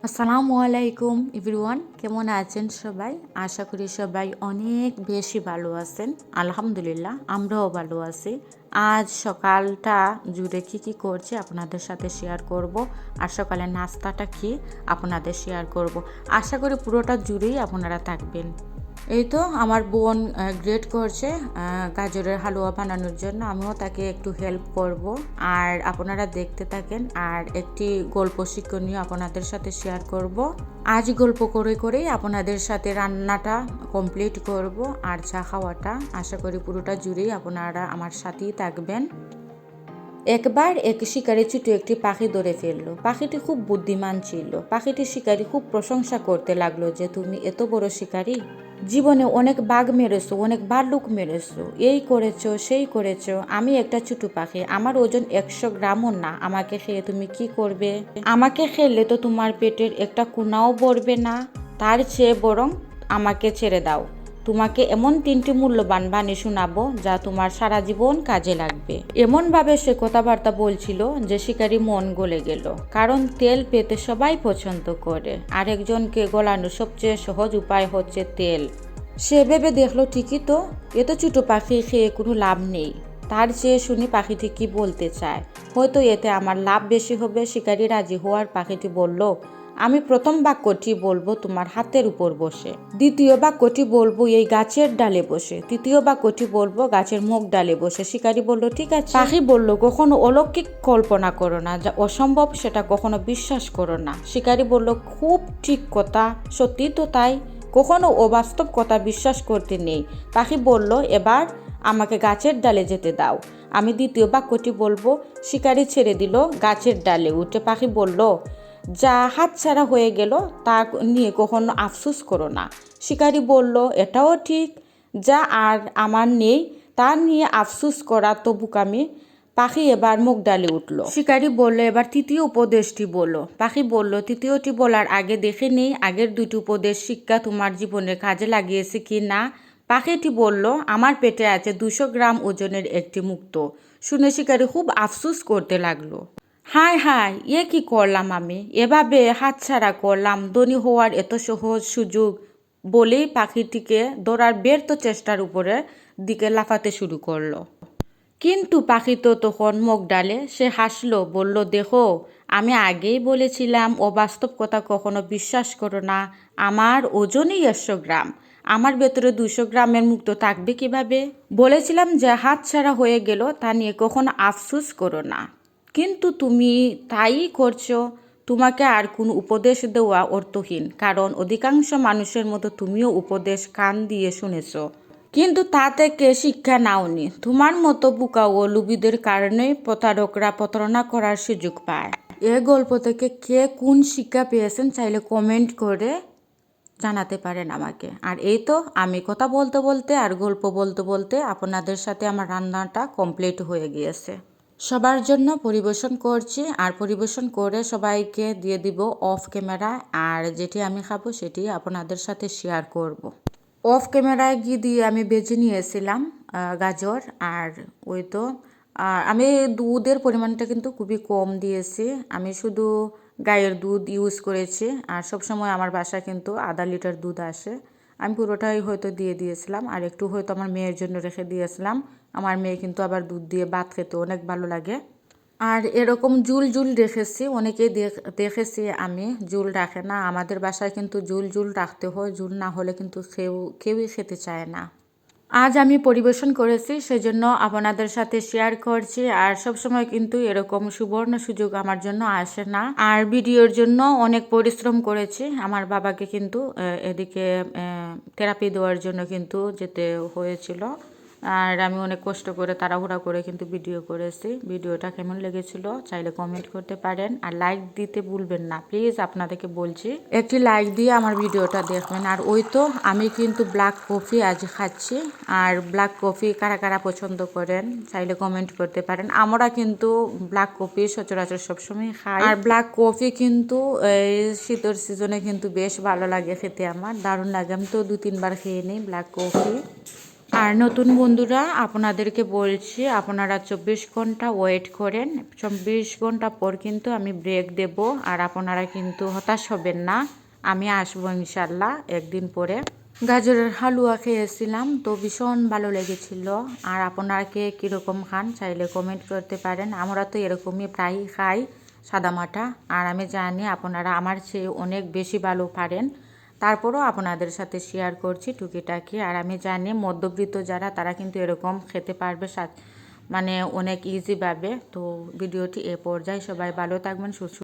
আসসালামু আলাইকুম এভরিওয়ান, কেমন আছেন সবাই? আশা করি সবাই অনেক বেশি ভালো আছেন। আলহামদুলিল্লাহ, আমরাও ভালো আছি। আজ সকালটা জুড়ে কি করছি আপনাদের সাথে শেয়ার করব, আর সকালের নাস্তাটা কি আপনাদের শেয়ার করব। আশা করি পুরোটা জুড়েই আপনারা থাকবেন। এই তো আমার বোন গ্রেট করছে গাজরের হালুয়া বানানোর জন্য, আমিও তাকে একটু হেল্প করব। আর আপনারা দেখতে থাকেন, আর একটি গল্প শিক্ষণীয় আপনাদের সাথে শেয়ার করব। আজ গল্প করে করেই আপনাদের সাথে রান্নাটা কমপ্লিট করব, আর চা খাওয়াটা। আশা করি পুরোটা জুড়েই আপনারা আমার সাথেই থাকবেন। একবার এক শিকারি ছোটো একটি পাখি ধরে ফেললো। পাখিটি খুব বুদ্ধিমান ছিল। পাখিটি শিকারি খুব প্রশংসা করতে লাগলো যে, তুমি এত বড় শিকারি, জীবনে অনেক বাঘ মেরেছো, অনেক ভাল্লুক মেরেছো, এই করেছো সেই করেছো। আমি একটা ছোট পাখি, আমার ওজন 100 গ্রামও না। আমাকে খেয়ে তুমি কি করবে? আমাকে খেলে তো তোমার পেটের একটা কোনাও ভরবে না। তার চেয়ে বরং আমাকে ছেড়ে দাও। তোমাকে এমন 3টি মূল্যবান বাণী শোনাবো যা তোমার সারা জীবন কাজে লাগবে। এমনভাবে সে কথাবার্তা বলছিল যে শিকারি মন গলে গেল, কারণ তেল পেতে সবাই পছন্দ করে, আর একজনকে গলানোর সবচেয়ে সহজ উপায় হচ্ছে তেল। সে ভেবে দেখলো, ঠিকই তো, এত ছোট পাখি খেয়ে কোনো লাভ নেই। তার চেয়ে শুনি পাখিটি কি বলতে চায়, হয়তো এতে আমার লাভ বেশি হবে। শিকারি রাজি হওয়ার পাখিটি বলল, আমি প্রথম বাক্যটি বলবো তোমার হাতের উপর বসে, দ্বিতীয় বাক্যটি বলবো এই গাছের ডালে বসে, তৃতীয় বাক্যটি বলবো গাছের মুখ ডালে বসে। শিকারি বলল, ঠিক আছে। পাখি বলল, কখনো অলৌকিক কল্পনা করো না, যা অসম্ভব সেটা কখনো বিশ্বাস করো না। শিকারি বলল, খুব ঠিক কথা, সত্যি তো তাই, কখনো অবাস্তব কথা বিশ্বাস করতে নেই। পাখি বলল, এবার আমাকে গাছের ডালে যেতে দাও, আমি দ্বিতীয় বাক্যটি বলবো। শিকারি ছেড়ে দিল গাছের ডালে উঠে। পাখি বলল, যা হাতছাড়া হয়ে গেল তা নিয়ে কখনো আফসোস করো না। শিকারি বলল, এটাও ঠিক, যা আর আমার নেই তা নিয়ে আফসোস করা তো বোকামি। পাখি এবার মুখ ডালে উঠল। শিকারি বলল, এবার তৃতীয় উপদেশটি বলো। পাখি বলল, তৃতীয়টি বলার আগে দেখে নেই আগের দুটি উপদেশ শিক্ষা তোমার জীবনে কাজে লাগিয়েছে কি না। পাখিটি বলল, আমার পেটে আছে 200 গ্রাম ওজনের একটি মুক্তো। শুনে শিকারি খুব আফসোস করতে লাগলো। হায় হায়, এ কি করলাম আমি, এভাবে হাতছাড়া করলাম ধনী হওয়ার এত সহজ সুযোগ। বলেই পাখিটিকে ধরার ব্যর্থ চেষ্টার উপরে দিকে লাফাতে শুরু করলো। কিন্তু পাখি তো তখন মুখ ডালে। সে হাসলো, বলল, দেখো, আমি আগেই বলেছিলাম অবাস্তব কথা কখনো বিশ্বাস করো না। আমার ওজনই 100 গ্রাম, আমার ভেতরে 200 গ্রামের মুক্ত থাকবে কিভাবে? বলেছিলাম যে হাতছাড়া হয়ে গেল তা নিয়ে কখনো আফসোস করো না, কিন্তু তুমি তাই করছো। তোমাকে আর কোনো উপদেশ দেওয়া অর্থহীন, কারণ অধিকাংশ মানুষের মতো তুমিও উপদেশ কান দিয়ে শুনেছো, কিন্তু তা থেকে শিক্ষা নাওনি। তোমার মতো বোকা ও লুবিদের কারণেই প্রতারকরা প্রতারণা করার সুযোগ পায়। এ গল্প থেকে কে কোন শিক্ষা পেয়েছেন চাইলে কমেন্ট করে জানাতে পারেন আমাকে। আর এই তো আমি কথা বলতে বলতে আর গল্প বলতে বলতে আপনাদের সাথে আমার রান্নাটা কমপ্লিট হয়ে গিয়েছে। সবার জন্য পরিবেশন করছি, আর পরিবেশন করে সবাইকে দিয়ে দিব অফ ক্যামেরা, আর যেটি আমি খাবো সেটি আপনাদের সাথে শেয়ার করব। অফ ক্যামেরায় ঘি দিয়ে আমি ভেজে নিয়েছিলাম গাজর, আর ওই তো আমি দুধের পরিমাণটা কিন্তু খুবই কম দিয়েছি। আমি শুধু গায়ের দুধ ইউজ করেছি, আর সবসময় আমার বাসায় কিন্তু আধা লিটার দুধ আসে। আমি পুরোটাই হয়তো দিয়ে দিয়েছিলাম, আর একটু হয়তো আমার মেয়ের জন্য রেখে দিয়েছিলাম। আমার মেয়ে কিন্তু আবার দুধ দিয়ে ভাত খেতে অনেক ভালো লাগে। আর এরকম জুল জুল রেখেছি, অনেকেই দেখেছি আমি জুল রাখে না। আমাদের বাসায় কিন্তু জুল জুল রাখতে হয়, জুল না হলে কিন্তু কেউই খেতে চায় না। আজ আমি পরিবেশন করেছি, সেজন্য আপনাদের সাথে শেয়ার করছি। আর সবসময় কিন্তু এরকম সুবর্ণ সুযোগ আমার জন্য আসে না। আর ভিডিওর জন্য অনেক পরিশ্রম করেছি। আমার বাবাকে কিন্তু এদিকে থেরাপি দেওয়ার জন্য কিন্তু যেতে হয়েছিল, আর আমি অনেক কষ্ট করে তাড়াহুড়া করে কিন্তু ভিডিও করেছি। ভিডিওটা কেমন লেগেছিল চাইলে কমেন্ট করতে পারেন, আর লাইক দিতে ভুলবেন না প্লিজ, আপনাদেরকে বলছি একটি লাইক দিয়ে আমার ভিডিওটা দেখবেন। আর ওই তো আমি কিন্তু ব্ল্যাক কফি আজ খাচ্ছি, আর ব্ল্যাক কফি কারা কারা পছন্দ করেন চাইলে কমেন্ট করতে পারেন। আমরা কিন্তু ব্ল্যাক কফি সচরাচর সবসময় খাই, আর ব্ল্যাক কফি কিন্তু এই শীতের সিজনে কিন্তু বেশ ভালো লাগে খেতে, আমার দারুণ লাগে। আমি তো 2-3 বার খেয়ে নিই ব্ল্যাক কফি। আর নতুন বন্ধুরা আপনাদেরকে বলছি, আপনারা 24 ঘন্টা ওয়েট করেন। 24 ঘন্টা পর কিন্তু আমি ব্রেক দেব। আর আপনারা কিন্তু হতাশ হবেন না, আমি আসবো ইনশাল্লাহ একদিন পরে। গাজরের হালুয়া খেয়েছিলাম, তো ভীষণ ভালো লেগেছিল। আর আপনারা কে কীরকম খান চাইলে কমেন্ট করতে পারেন। আমরা তো এরকমই প্রায়ই খাই, সাদামাটা। আর আমি জানি আপনারা আমার চেয়ে অনেক বেশি ভালো পারেন, তারপরও আপনাদের সাথে শেয়ার করছি টুকিটাকি। আর আমি জানি মধ্যবিত্ত যারা, তারা কিন্তু এরকম খেতে পারবে মানে অনেক ইজিভাবে। তো ভিডিওটি এ পর্যায়ে, সবাই ভালো থাকবেন, সুস্থ।